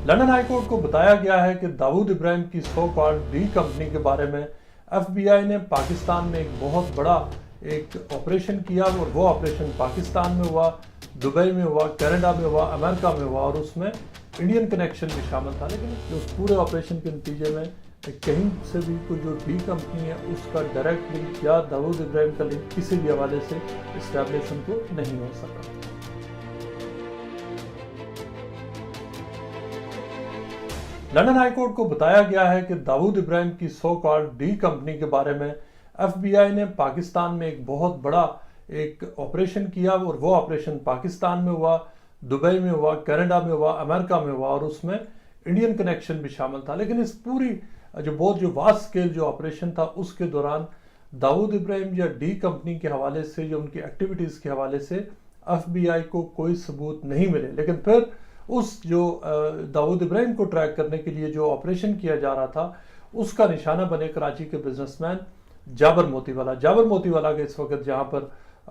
London high court کو بتایا گیا ہے کہ داؤد ابراہیم کی سو کالڈ ڈی کمپنی کے بارے میں ایف بی آئی نے پاکستان میں ایک بہت بڑا ایک آپریشن کیا، اور وہ آپریشن پاکستان میں ہوا، دبئی میں ہوا، کینیڈا میں ہوا، امریکہ میں ہوا، اور اس میں انڈین کنیکشن بھی شامل تھا۔ لیکن اس پورے آپریشن کے نتیجے میں کہیں سے بھی کوئی جو ڈی کمپنی ہے اس کا ڈائریکٹ لنک یا داؤد ابراہیم کا لنک کسی بھی حوالے سے اسٹیبلش ان کو نہیں ہو سکا۔ لندن ہائی کورٹ کو بتایا گیا ہے کہ داؤد ابراہیم کی سو کالڈ ڈی کمپنی کے بارے میں ایف بی آئی نے پاکستان میں ایک بہت بڑا ایک آپریشن کیا، اور وہ آپریشن پاکستان میں ہوا، دبئی میں ہوا، کینیڈا میں ہوا، امریکہ میں ہوا، اور اس میں انڈین کنیکشن بھی شامل تھا۔ لیکن اس پوری جو واسٹ اسکیل جو آپریشن تھا اس کے دوران داؤد ابراہیم یا ڈی کمپنی کے حوالے سے یا ان کی ایکٹیویٹیز کے حوالے سے ایف بی آئی کو کوئی ثبوت نہیں ملے۔ لیکن پھر اس جو داؤد ابراہیم کو ٹریک کرنے کے لیے جو آپریشن کیا جا رہا تھا اس کا نشانہ بنے کراچی کے بزنس مین جابر موتی والا کے اس وقت جہاں پر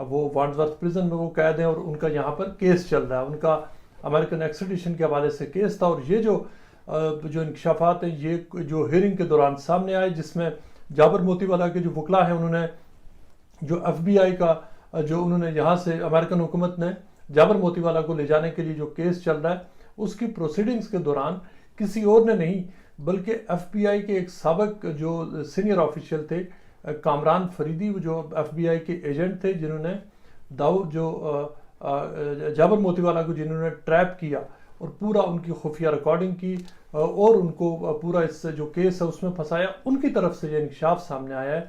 وہ وانڈزورتھ پریزن میں وہ قید ہیں، اور ان کا یہاں پر کیس چل رہا ہے، ان کا امریکن ایکسٹریڈیشن کے حوالے سے کیس تھا۔ اور یہ جو انکشافات ہیں یہ جو ہیئرنگ کے دوران سامنے آئے، جس میں جابر موتی والا کے جو وکلا ہیں انہوں نے جو ایف بی آئی کا جو انہوں نے یہاں سے امریکن حکومت نے جابر موتی والا کو لے جانے کے لیے جو کیس چل رہا ہے اس کی پروسیڈنگز کے دوران کسی اور نے نہیں بلکہ ایف بی آئی کے ایک سابق جو سینئر آفیشل تھے کامران فریدی، جو ایف بی آئی کے ایجنٹ تھے جنہوں نے جابر موتی والا کو جنہوں نے ٹریپ کیا اور پورا ان کی خفیہ ریکارڈنگ کی اور ان کو پورا اس جو کیس ہے اس میں پھنسایا، ان کی طرف سے یہ انکشاف سامنے آیا ہے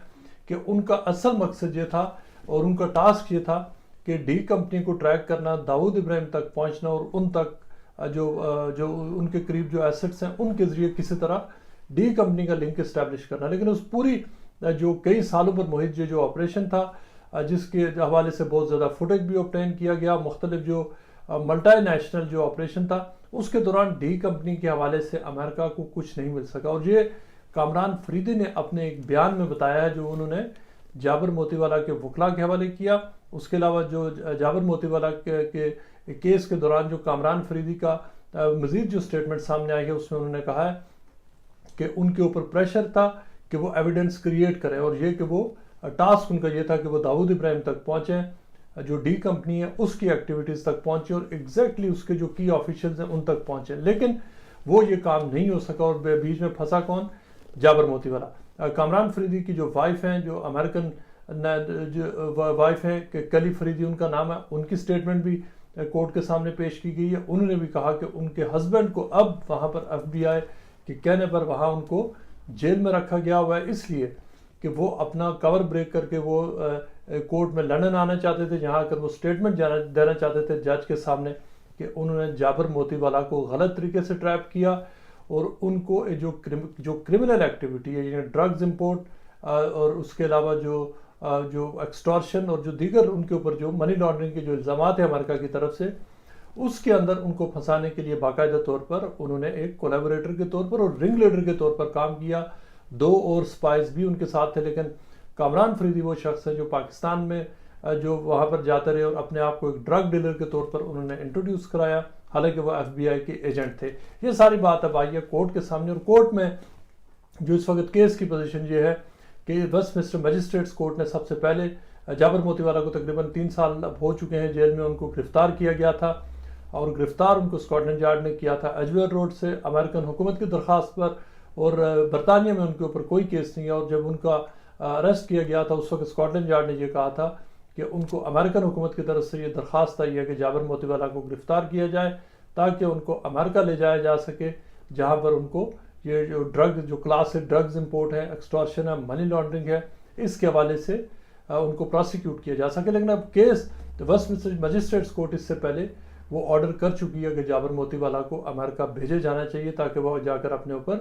کہ ان کا اصل مقصد یہ تھا اور ان کا ٹاسک یہ تھا کہ ڈی کمپنی کو ٹریک کرنا، داؤد ابراہیم تک پہنچنا اور ان تک جو ان کے قریب جو ایسٹس ہیں ان کے ذریعے کسی طرح ڈی کمپنی کا لنک اسٹیبلش کرنا۔ لیکن اس پوری جو کئی سالوں پر محیط جو آپریشن تھا جس کے حوالے سے بہت زیادہ فوٹیج بھی اوبٹین کیا گیا، مختلف جو ملٹی نیشنل جو آپریشن تھا اس کے دوران ڈی کمپنی کے حوالے سے امریکہ کو کچھ نہیں مل سکا۔ اور یہ کامران فریدی نے اپنے ایک بیان میں بتایا ہے جو انہوں نے جابر موتی والا کے وکلا کے حوالے کیا۔ اس کے علاوہ جو جابر موتی والا کے کیس کے دوران جو کامران فریدی کا مزید جو سٹیٹمنٹ سامنے آئی ہے اس میں انہوں نے کہا ہے کہ ان کے اوپر پریشر تھا کہ وہ ایویڈنس کریٹ کریں، اور یہ کہ وہ ٹاسک ان کا یہ تھا کہ وہ داؤد ابراہیم تک پہنچیں، جو ڈی کمپنی ہے اس کی ایکٹیویٹیز تک پہنچے اور ایگزیکٹلی اس کے جو کی آفیشلز ہیں ان تک پہنچے۔ لیکن وہ یہ کام نہیں ہو سکا، اور بیچ میں پھنسا کون؟ جابر موتی والا۔ کامران فریدی کی جو وائف ہیں، جو امریکن وائف ہیں کلی فریدی ان کا نام ہے، ان کی سٹیٹمنٹ بھی کورٹ کے سامنے پیش کی گئی ہے۔ انہوں نے بھی کہا کہ ان کے ہسبینڈ کو اب وہاں پر ایف بی آئی کے کہنے پر وہاں ان کو جیل میں رکھا گیا ہوا ہے، اس لیے کہ وہ اپنا کور بریک کر کے وہ کورٹ میں لندن آنا چاہتے تھے، جہاں کر وہ سٹیٹمنٹ دینا چاہتے تھے جج کے سامنے کہ انہوں نے جابر موتی والا کو غلط طریقے سے ٹریپ کیا، اور ان کو جو کرمنل ایکٹیویٹی ہے یعنی ڈرگز امپورٹ اور اس کے علاوہ جو ایکسٹورشن اور جو دیگر ان کے اوپر جو منی لانڈرنگ کے جو الزامات ہیں امریکہ کی طرف سے، اس کے اندر ان کو پھنسانے کے لیے باقاعدہ طور پر انہوں نے ایک کولیبوریٹر کے طور پر اور رنگ لیڈر کے طور پر کام کیا۔ 2 اور سپائز بھی ان کے ساتھ تھے، لیکن کامران فریدی وہ شخص ہے جو پاکستان میں جو وہاں پر جاتے رہے اور اپنے آپ کو ایک ڈرگ ڈیلر کے طور پر انہوں نے انٹروڈیوس کرایا، حالانکہ وہ ایف بی آئی کے ایجنٹ تھے۔ یہ ساری بات اب آئی ہے کورٹ کے سامنے، اور کورٹ میں جو اس وقت کیس کی پوزیشن یہ ہے کہ ویسٹ منسٹر میجسٹریٹس کورٹ نے سب سے پہلے جابر موتی والا کو تقریباً 3 سال اب ہو چکے ہیں جیل میں، ان کو گرفتار کیا گیا تھا، اور گرفتار ان کو اسکاٹ یارڈ نے کیا تھا ایجویئر روڈ سے امریکن حکومت کی درخواست پر، اور برطانیہ میں ان کے اوپر کوئی کیس نہیں ہے۔ اور جب ان کا اریسٹ کیا گیا تھا اس وقت اسکاٹ لینڈ یارڈ نے یہ کہا تھا کہ ان کو امریکن حکومت کی طرف سے یہ درخواست آئی ہے کہ جابر موتی والا کو گرفتار کیا جائے تاکہ ان کو امریکہ لے جایا جا سکے، جہاں پر ان کو یہ جو ڈرگ جو کلاس ہے ڈرگز امپورٹ ہے، ایکسٹورشن ہے، منی لانڈرنگ ہے، اس کے حوالے سے ان کو پروسیکیوٹ کیا جا سکے۔ لیکن اب case Westminster magistrates court اس سے پہلے وہ آرڈر کر چکی ہے کہ جابر موتی والا کو امریکہ بھیجے جانا چاہیے تاکہ وہ جا کر اپنے اوپر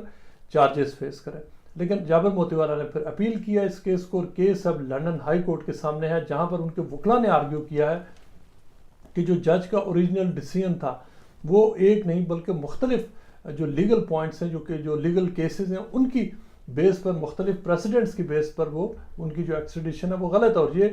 چارجز فیس کرے۔ لیکن جابر موتی والا نے پھر اپیل کیا اس کیس کو، اور کیس اب لندن ہائی کورٹ کے سامنے ہے، جہاں پر ان کے وکلا نے آرگیو کیا ہے کہ جو جج کا اوریجنل ڈیسیژن تھا وہ ایک نہیں بلکہ مختلف جو لیگل پوائنٹس ہیں جو لیگل کیسز ہیں ان کی بیس پر، مختلف پریسیڈنٹس کی بیس پر وہ ان کی جو ایکسٹریڈیشن ہے وہ غلط ہے۔ اور یہ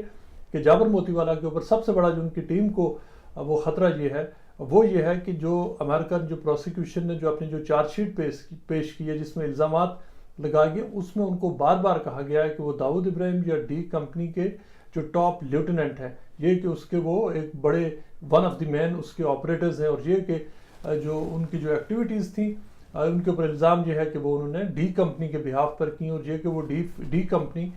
کہ جابر موتی والا کے اوپر سب سے بڑا جو ان کی ٹیم کو وہ خطرہ یہ ہے وہ یہ ہے کہ جو امریکن جو پروسیکیوشن نے جو اپنی جو چارج شیٹ پیش کی ہے جس میں الزامات لگائے گئے، اس میں ان کو بار بار کہا گیا ہے کہ وہ داؤد ابراہیم یا ڈی کمپنی کے جو ٹاپ لیفٹیننٹ ہیں، یہ کہ اس کے وہ ایک بڑے ون آف دی مین اس کے آپریٹرز ہیں، اور یہ کہ جو ان کی جو ایکٹیویٹیز تھیں ان کے اوپر الزام یہ ہے کہ وہ انہوں نے ڈی کمپنی کے بہاف پر کی، اور یہ کہ وہ ڈی کمپنی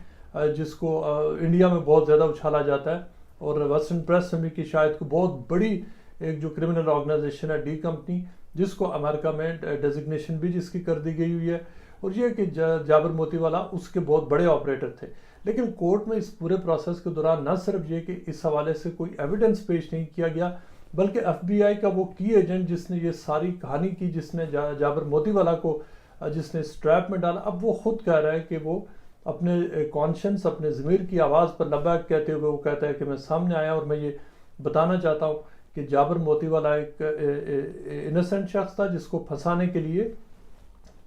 جس کو انڈیا میں بہت زیادہ اچھالا جاتا ہے، اور ویسٹرن پریس میں بھی کہ شاید کو بہت بڑی ایک جو کرمنل آرگنائزیشن ہے ڈی کمپنی، جس کو امریکہ میں ڈیزگنیشن بھی جس کی کر دی گئی ہوئی ہے، اور یہ کہ جابر موتی والا اس کے بہت بڑے آپریٹر تھے۔ لیکن کورٹ میں اس پورے پروسیس کے دوران نہ صرف یہ کہ اس حوالے سے کوئی ایویڈنس پیش نہیں کیا گیا، بلکہ ایف بی آئی کا وہ کی ایجنٹ جس نے یہ ساری کہانی کی، جس نے جابر موتی والا کو جس نے اسٹریپ میں ڈالا، اب وہ خود کہہ رہا ہے کہ وہ اپنے کانشنس، اپنے ضمیر کی آواز پر لبیک کہتے ہوئے وہ کہتا ہے کہ میں سامنے آیا اور میں یہ بتانا چاہتا ہوں کہ جابر موتی والا ایک انسنٹ شخص تھا جس کو پھنسانے کے لیے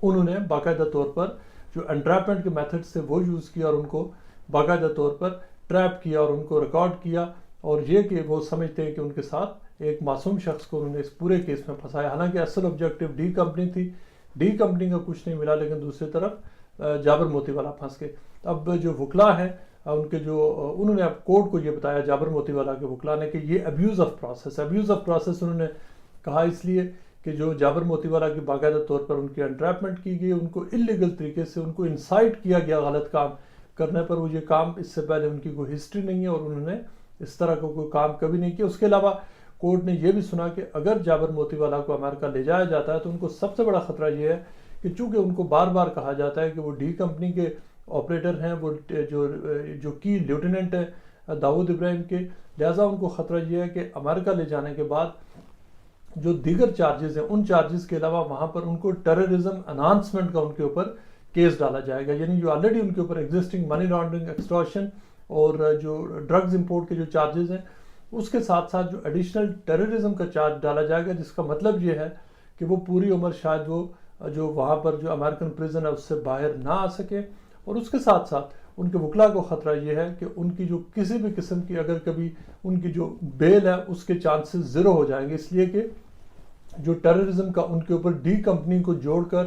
انہوں نے باقاعدہ طور پر جو انٹریپمنٹ کے میتھڈ سے وہ یوز کیا، اور ان کو باقاعدہ طور پر ٹریپ کیا اور ان کو ریکارڈ کیا، اور یہ کہ وہ سمجھتے ہیں کہ ان کے ساتھ ایک معصوم شخص کو انہوں نے اس پورے کیس میں پھنسایا، حالانکہ اصل آبجیکٹو ڈی کمپنی تھی، ڈی کمپنی کا کچھ نہیں ملا، لیکن دوسری طرف جابر موتی والا پھنس گئے۔ اب جو وکلا ہیں ان کے جو انہوں نے اب کورٹ کو یہ بتایا جابر موتی والا کے وکلا نے کہ یہ ابیوز آف پروسیس انہوں نے کہا، اس لیے کہ جو جابر موتی والا کی باقاعدہ طور پر ان کی انٹریپمنٹ کی گئی، ان کو انلیگل طریقے سے ان کو انسائٹ کیا گیا غلط کام کرنے پر، وہ یہ کام اس سے پہلے ان کی کوئی ہسٹری نہیں ہے اور انہوں نے اس طرح کا کوئی کام کبھی نہیں کیا۔ اس کے علاوہ کورٹ نے یہ بھی سنا کہ اگر جابر موتی والا کو امریکہ لے جایا جاتا ہے تو ان کو سب سے بڑا خطرہ یہ ہے کہ چونکہ ان کو بار بار کہا جاتا ہے کہ وہ ڈی کمپنی کے آپریٹر ہیں، وہ جو کی لیفٹیننٹ ہیں داؤد ابراہیم کے، لہٰذا ان کو خطرہ یہ ہے کہ امریکہ لے جانے کے بعد جو دیگر چارجز ہیں ان چارجز کے علاوہ وہاں پر ان کو ٹیررزم انہانسمنٹ کا ان کے اوپر کیس ڈالا جائے گا، یعنی جو آلریڈی ان کے اوپر ایگزسٹنگ منی لانڈرنگ، ایکسٹورشن اور جو ڈرگز امپورٹ کے جو چارجز ہیں، اس کے ساتھ ساتھ جو ایڈیشنل ٹیررزم کا چارج ڈالا جائے گا، جس کا مطلب یہ ہے کہ وہ پوری عمر شاید وہ جو وہاں پر جو امریکن پریزن ہے اس سے باہر نہ آ سکے، اور اس کے ساتھ ساتھ ان کے وکلا کو خطرہ یہ ہے کہ ان کی جو کسی بھی قسم کی اگر کبھی ان کی جو بیل ہے اس کے چانسز زیرو ہو جائیں گے، اس لیے کہ جو ٹیررزم کا ان کے اوپر ڈی کمپنی کو جوڑ کر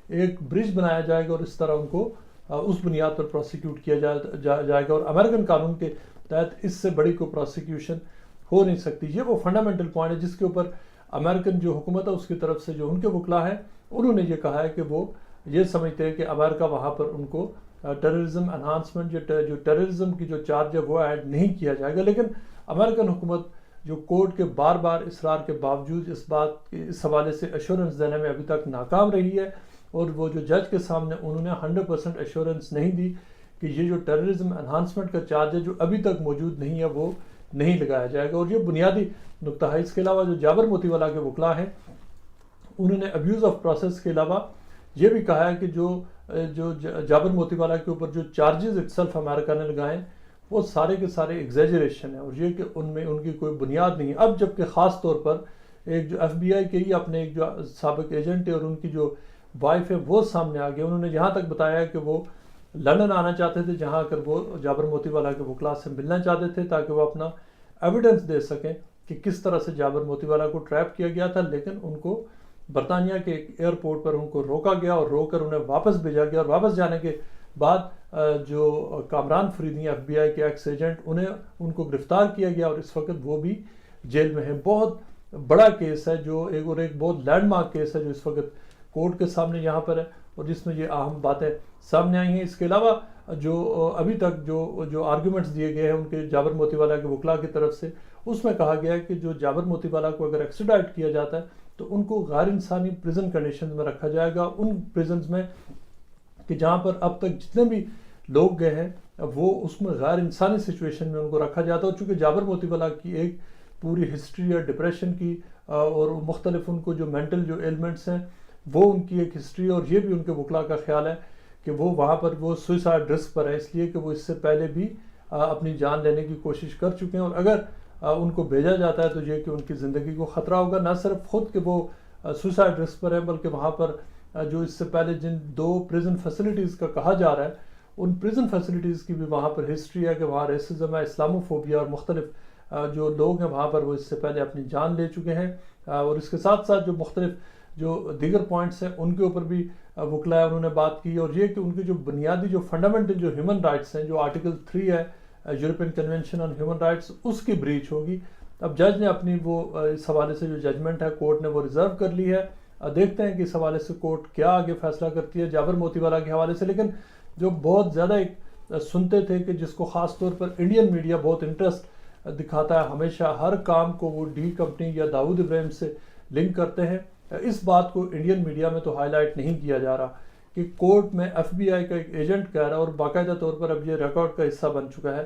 ایک برج بنایا جائے گا، اور اس طرح ان کو اس بنیاد پر پروسیکیوٹ کیا جائے گا، اور امریکن قانون کے تحت اس سے بڑی کوئی پروسیکیوشن ہو نہیں سکتی۔ یہ وہ فنڈامنٹل پوائنٹ ہے جس کے اوپر امریکن جو حکومت ہے اس کی طرف سے جو ان کے وکلا ہیں انہوں نے یہ کہا ہے کہ وہ یہ سمجھتے ہیں کہ امریکہ وہاں پر ان کو ٹیررزم انہانسمنٹ جو ٹیررزم کی جو چارج ہے وہ ایڈ نہیں کیا جائے گا۔ لیکن امریکن حکومت جو کورٹ کے بار بار اصرار کے باوجود اس حوالے سے ایشورنس دینے میں ابھی تک ناکام رہی ہے، اور وہ جو جج کے سامنے انہوں نے 100% ایشورنس نہیں دی کہ یہ جو ٹیررزم انہانسمنٹ کا چارج ہے جو ابھی تک موجود نہیں ہے وہ نہیں لگایا جائے گا، اور یہ بنیادی نقطہ ہے۔ اس کے علاوہ جو جابر موتی والا کے وکلا ہیں انہوں نے ابیوز آف پروسیس کے علاوہ یہ بھی کہا ہے کہ جو جابر موتی والا کے اوپر جو چارجز اٹسیلف امریکہ نے لگائے وہ سارے کے سارے ایگزیجریشن ہیں، اور یہ کہ ان میں ان کی کوئی بنیاد نہیں ہے۔ اب جبکہ خاص طور پر ایک جو ایف بی آئی کے ہی اپنے ایک جو سابق ایجنٹ ہے اور ان کی جو وائف ہے وہ سامنے آ گیا، انہوں نے یہاں تک بتایا ہے کہ وہ لندن آنا چاہتے تھے جہاں کر وہ جابر موتی والا کے وکلا سے ملنا چاہتے تھے تاکہ وہ اپنا ایویڈنس دے سکیں کہ کس طرح سے جابر موتی والا کو ٹریپ کیا گیا تھا، لیکن ان کو برطانیہ کے ایک ایئرپورٹ پر ان کو روکا گیا اور روک کر انہیں واپس بھیجا گیا، اور واپس جانے کے بعد جو کامران فریدی ایف بی آئی کے ایکس ایجنٹ ان کو گرفتار کیا گیا، اور اس وقت وہ بھی جیل میں ہیں۔ بہت بڑا کیس ہے جو ایک بہت لینڈ مارک کیس ہے جو اس وقت کورٹ کے سامنے یہاں پر ہے، اور جس میں یہ اہم باتیں سامنے آئی ہیں۔ اس کے علاوہ جو ابھی تک جو آرگومنٹس دیے گئے ہیں ان کے جابر موتی والا کے وکلا کی طرف سے، اس میں کہا گیا ہے کہ جو جابر موتی والا کو اگر ایکسٹریڈائٹ کیا جاتا ہے تو ان کو غیر انسانی پریزن کنڈیشنز میں رکھا جائے گا، ان پریزنز میں کہ جہاں پر اب تک جتنے بھی لوگ گئے ہیں وہ اس میں غیر انسانی سچویشن میں ان کو رکھا جاتا ہے، اور چونکہ جابر موتی والا کی ایک پوری ہسٹری ہے ڈپریشن کی، اور مختلف ان کو جو مینٹل جو ایلمنٹس ہیں وہ ان کی ایک ہسٹری، اور یہ بھی ان کے وکلا کا خیال ہے کہ وہ وہاں پر وہ سوئسائڈ رسک پر ہے، اس لیے کہ وہ اس سے پہلے بھی اپنی جان لینے کی کوشش کر چکے ہیں، اور اگر ان کو بھیجا جاتا ہے تو یہ کہ ان کی زندگی کو خطرہ ہوگا، نہ صرف خود کہ وہ سوئسائڈ رسک پر ہے بلکہ وہاں پر جو اس سے پہلے جن 2 پریزن فیسلٹیز کا کہا جا رہا ہے ان پریزن فیسلٹیز کی بھی وہاں پر ہسٹری ہے کہ وہاں ریسزم ہے، اسلاموفوبیا، اور مختلف جو لوگ ہیں وہاں پر وہ اس سے پہلے اپنی جان لے چکے ہیں، اور اس کے ساتھ ساتھ جو مختلف جو دیگر پوائنٹس ہیں ان کے اوپر بھی وکلاء انہوں نے بات کی، اور یہ کہ ان کے جو بنیادی جو فنڈامنٹل جو ہیومن رائٹس ہیں، جو آرٹیکل 3 ہے European convention on human rights, اس کی بریچ ہوگی۔ اب جج نے اپنی وہ اس حوالے سے جو ججمنٹ ہے کورٹ نے وہ ریزرو کر لی ہے، دیکھتے ہیں کہ اس حوالے سے کورٹ کیا آگے فیصلہ کرتی ہے جابر موتی والا کے حوالے سے۔ لیکن جو بہت زیادہ ایک سنتے تھے کہ جس کو خاص طور پر انڈین میڈیا بہت انٹرسٹ دکھاتا ہے، ہمیشہ ہر کام کو وہ ڈی کمپنی یا داؤد ابراہیم سے لنک کرتے ہیں، اس بات کو انڈین میڈیا میں تو ہائی لائٹ نہیں کیا جا رہا کہ کورٹ میں ایف بی آئی کا ایک ایجنٹ کہہ رہا ہے، اور باقاعدہ طور پر اب یہ ریکارڈ کا حصہ بن چکا ہے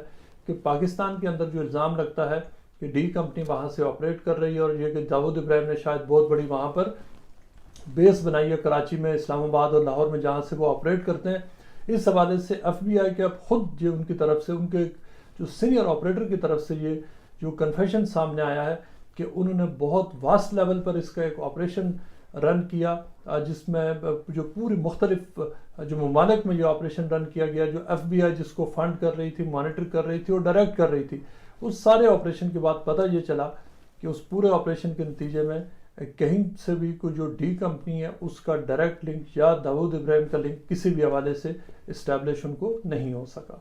کہ پاکستان کے اندر جو الزام لگتا ہے کہ ڈی کمپنی وہاں سے آپریٹ کر رہی ہے، اور یہ کہ داؤد ابراہیم نے شاید بہت بڑی وہاں پر بیس بنائی ہے کراچی میں، اسلام آباد اور لاہور میں، جہاں سے وہ آپریٹ کرتے ہیں۔ اس حوالے سے ایف بی آئی کے اب خود جو ان کی طرف سے، ان کے جو سینئر آپریٹر کی طرف سے یہ جو کنفیشن سامنے آیا ہے کہ انہوں نے بہت واسٹ لیول پر اس کا ایک آپریشن رن کیا، جس میں جو پوری مختلف جو ممالک میں یہ آپریشن رن کیا گیا، جو ایف بی آئی جس کو فنڈ کر رہی تھی، مانیٹر کر رہی تھی اور ڈائریکٹ کر رہی تھی، اس سارے آپریشن کے بعد پتہ یہ چلا کہ اس پورے آپریشن کے نتیجے میں کہیں سے بھی کوئی جو ڈی کمپنی ہے اس کا ڈائریکٹ لنک یا داؤد ابراہیم کا لنک کسی بھی حوالے سے اسٹیبلش ان کو نہیں ہو سکا۔